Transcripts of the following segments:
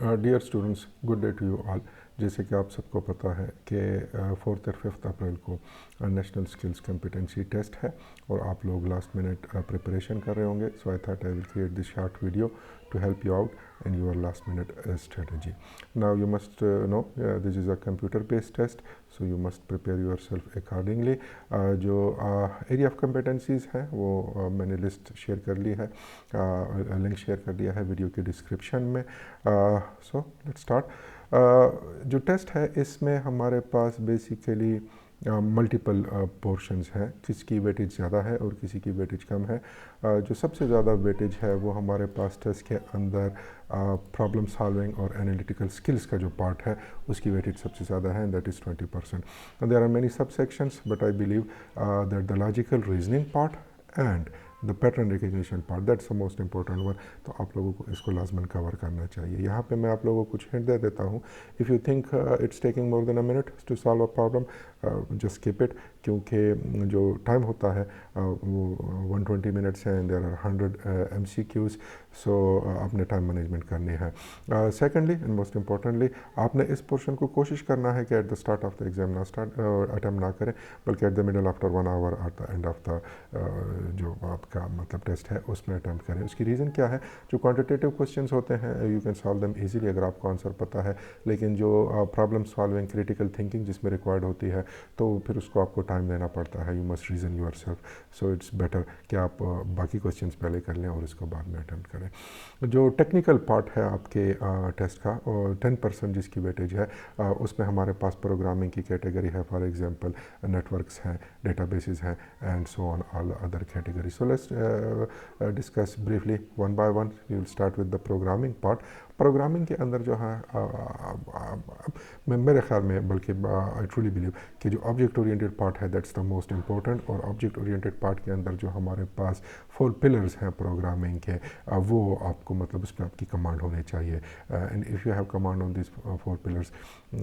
Dear students, good day to you all. जैसे कि आप सबको पता है कि 4th और 5th अप्रैल को नेशनल स्किल्स कम्पिटेंसी टेस्ट है और आप लोग लास्ट मिनट प्रिपरेशन कर रहे होंगे। So I thought I will create this short video to help you out in your last minute strategy. Now you must know this is a computer based test, so you must prepare yourself accordingly. जो area of competencies है वो मैंने list share कर ली है, link share कर दिया है video के डिस्क्रिप्शन में। So let's start. जो टेस्ट है इसमें हमारे पास बेसिकली मल्टीपल पोर्शंस हैं, किसकी वेटेज ज़्यादा है और किसी की वेटेज कम है। जो सबसे ज़्यादा वेटेज है वो हमारे पास टेस्ट के अंदर प्रॉब्लम सॉल्विंग और एनालिटिकल स्किल्स का जो पार्ट है उसकी वेटेज सबसे ज़्यादा है, that is 20%। There are many sub sections but I believe that the logical reasoning part and the pattern recognition part, that's the most important one. तो आप लोगों को इसको लाजमन कवर करना चाहिए। यहाँ पे मैं आप लोगों को कुछ हिंट दे देता हूँ। If you think it's taking more than a minute to solve a problem, just skip it, क्योंकि जो टाइम होता है वो 120 मिनट्स है and there are 100 MCQs, so आपने टाइम मैनेजमेंट करनी है। सेकेंडली एंड मोस्ट इम्पॉर्टेंटली, आपने इस पोर्शन को कोशिश करना है कि at the start of the exam ना अटैम्प्ट ना करें, बल्कि at the middle after 1 hour at the end of the जो आपका मतलब टेस्ट है उसमें अटैम्प्ट करें। उसकी रीज़न क्या है? जो क्वान्टिटेटिव क्वेश्चंस होते हैं you can solve them easily अगर आपको आंसर पता है, लेकिन जो प्रॉब्लम सॉल्विंग क्रिटिकल थिंकिंग जिसमें रिक्वायर्ड होती है तो फिर उसको आपको टाइम देना पड़ता है। You must reason your self, so it's better कि आप बाकी क्वेश्चंस पहले कर लें और इसको बाद में अटैम्प्ट करें। जो टेक्निकल पार्ट है आपके टेस्ट का, और 10% जिसकी वेटेज है, उसमें हमारे पास प्रोग्रामिंग की कैटेगरी है। फॉर एग्जांपल नेटवर्क्स हैं, डेटाबेसेस हैं and so on all other category. So let's discuss briefly one by one. We will start with the programming part. Programming के अंदर जो है मेरे ख्याल में, बल्कि आई ट्रूली बिलीव कि जो ऑब्जेक्ट ओरिएंटेड पार्ट है दैट्स द मोस्ट इंपॉर्टेंट। और ऑब्जेक्ट ओरिएंटेड पार्ट के अंदर जो हमारे पास 4 पिलर्स हैं प्रोग्रामिंग के, वो आपको मतलब उस पर आपकी कमांड होनी चाहिए। And if you have command on this 4 pillars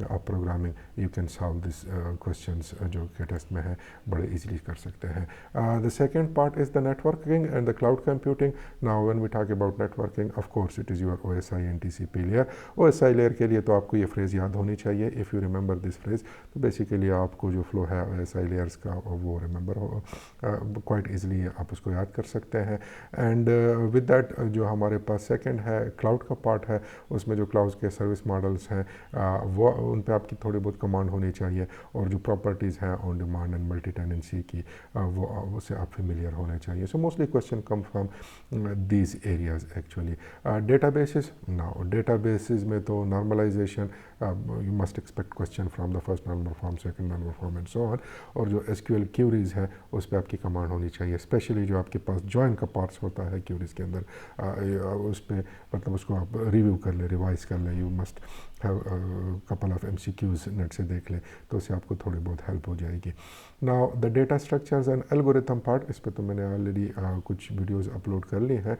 of programming, you can solve this questions जो कि टेस्ट में है बड़े इजीली कर सकते हैं। The second part is the networking and the cloud computing. Now when we talk about networking, of course it is your OSI and TCP layer. OSI layer के लिए तो आपको ये फ्रेज़ याद होनी चाहिए। If you remember this phrase तो basically आपको जो फ्लो है OSI लेयर्स का वो रिमेंबर हो क्वाइट ईजिली, आप उसको याद कर सकते हैं। एंड विद दैट जो हमारे पास सेकंड है क्लाउड का पार्ट है, उसमें जो क्लाउड के सर्विस मॉडल्स हैं वो उन पे आपकी थोड़ी बहुत कमांड होनी चाहिए, और जो प्रॉपर्टीज़ हैं on demand and multi tenancy की वो उससे आप फेमिलियर होने चाहिए। So mostly question come from these areas actually. Databases, now databases में तो normalisation, you must expect question from the first normal form, second normal form and so on. और जो SQL क्यूरीज है उस पर आपकी कमांड होनी चाहिए, स्पेशली जो आपके पास जॉइन का पार्ट्स होता है क्यूरीज के अंदर, उस पर मतलब उसको आप रिव्यू कर ले, रिवाइज कर ले। You must have couple of MCQs net से देख ले, तो उससे आपको थोड़ी बहुत हेल्प हो जाएगी। Now the data structures and algorithm part, इस पर तो मैंने ऑलरेडी कुछ वीडियोस अपलोड कर ली हैं,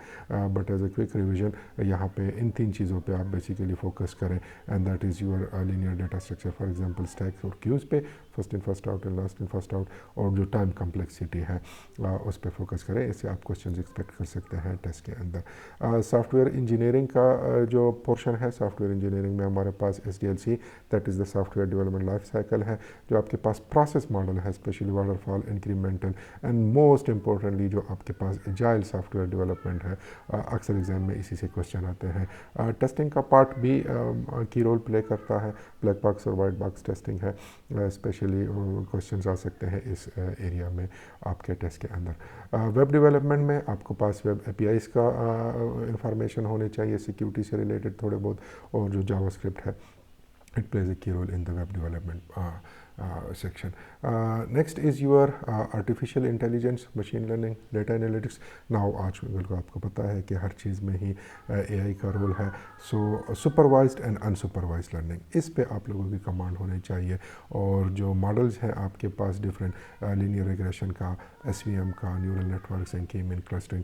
but as a quick revision यहाँ पे इन 3 चीज़ों पे आप बेसिकली फोकस करें, and that is your linear data structure. For example stacks और क्यूज़ पे, first in first out and last in first out, और जो टाइम कम्प्लेक्सिटी है उस पर फोकस करें। इससे आप क्वेश्चन एक्सपेक्ट कर सकते हैं टेस्ट के अंदर। सॉफ्टवेयर इंजीनियरिंग का जो पोर्शन है, सॉफ्टवेयर इंजीनियरिंग में हमारे पास SDLC, that is the software development life cycle है। जो आपके पास प्रोसेस मॉडल है, specially waterfall, incremental and most importantly जो आपके पास एजाइल सॉफ्टवेयर डेवलपमेंट है, अक्सर एग्जाम में इसी से क्वेश्चन आते हैं। टेस्टिंग का पार्ट भी की रोल प्ले करता है, ब्लैक बॉक्स और वाइट बॉक्स टेस्टिंग है, स्पेशली क्वेश्चंस आ सकते हैं इस एरिया में आपके टेस्ट के अंदर। वेब डेवलपमेंट में आपको पास वेब APIs का इंफॉर्मेशन होनी चाहिए, सिक्योरिटी से रिलेटेड थोड़े बहुत, और जो जावास्क्रिप्ट है it plays a key role in the web development section. Next is your artificial intelligence, machine learning, data analytics. Now आजकल को आपको पता है कि हर चीज़ में ही AI का रोल है। सो सुपरवाइज्ड एंड अनसुपरवाइज्ड लर्निंग, इस पे आप लोगों की कमांड होनी चाहिए। और जो मॉडल्स हैं आपके पास डिफरेंट, लीनियर रिग्रेशन का, SVM का, neural networks and K-mean clustering,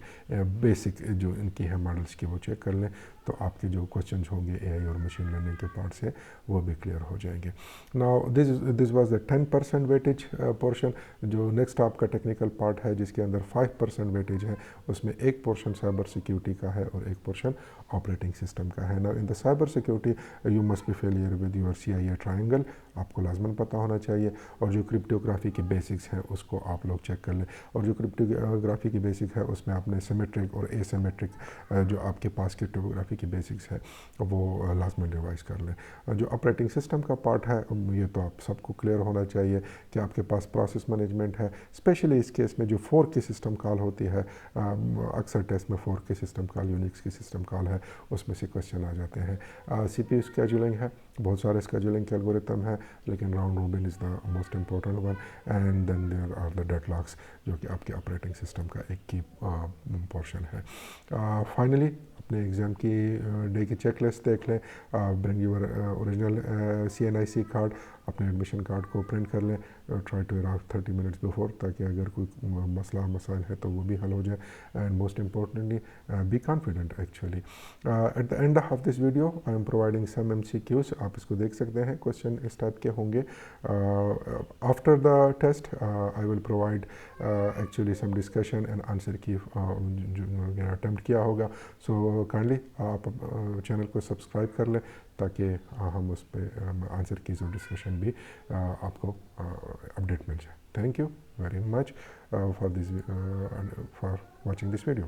basic जो इनकी है मॉडल्स की वो चेक कर लें, तो आपके जो क्वेश्चंस होंगे AI और मशीन लर्निंग के पार्ट से वो भी क्लियर हो जाएंगे। Now this was the 10% weightage portion. जो नेक्स्ट आपका टेक्निकल पार्ट है जिसके अंदर 5% वेटेज है, उसमें एक पोर्शन साइबर सिक्योरिटी का है और एक पोर्शन ऑपरेटिंग सिस्टम का है। ना in the cyber security you must be failure with your CIA triangle, आपको लाजमन पता होना चाहिए। और जो क्रिप्टोग्राफी के बेसिक्स हैं उसको आप लोग चेक कर लें। और जो क्रिप्टोग्राफी की बेसिक है उसमें आपने सिमेट्रिक और एसिमेट्रिक जो आपके पास क्रिप्टोग्राफी की बेसिक्स है वो लाजमन रिवाइज कर लें। जो ऑपरेटिंग सिस्टम का पार्ट है ये तो आप सबको क्लियर होना चाहिए कि आपके पास प्रोसेस मैनेजमेंट है। स्पेशली इस केस में जो 4 की सिस्टम कॉल होती है, अक्सर टेस्ट में 4 की सिस्टम कॉल, यूनिक्स की सिस्टम कॉल है, उसमें से क्वेश्चन आ जाते हैं। CPU स्केजुलिंग है, बहुत सारे स्केजुलिंग के एल्गोरिथम है, लेकिन round robin is the most important one. And then there are the deadlocks जो कि आपके ऑपरेटिंग सिस्टम का एक की पोर्शन है। फाइनली अपने एग्ज़ाम की डे की चेक लिस्ट देख लें। Bring your original CNIC card, अपने एडमिशन कार्ड को प्रिंट कर लें। Try to arrive 30 minutes before, ताकि अगर कोई मसला मसाइल है तो वो भी हल हो जाए। And most importantly be confident actually. At the end of this video I am providing some MCQs, आप इसको देख सकते हैं। क्वेश्चन इस टाइप के होंगे। After the test I will provide actually some discussion and answer key जो attempt किया होगा। सो काइंडली आप चैनल को सब्सक्राइब कर लें ताकि हम उस पर आंसर की जो डिस्कशन भी आपको अपडेट मिल जाए। Thank you very much for watching this video.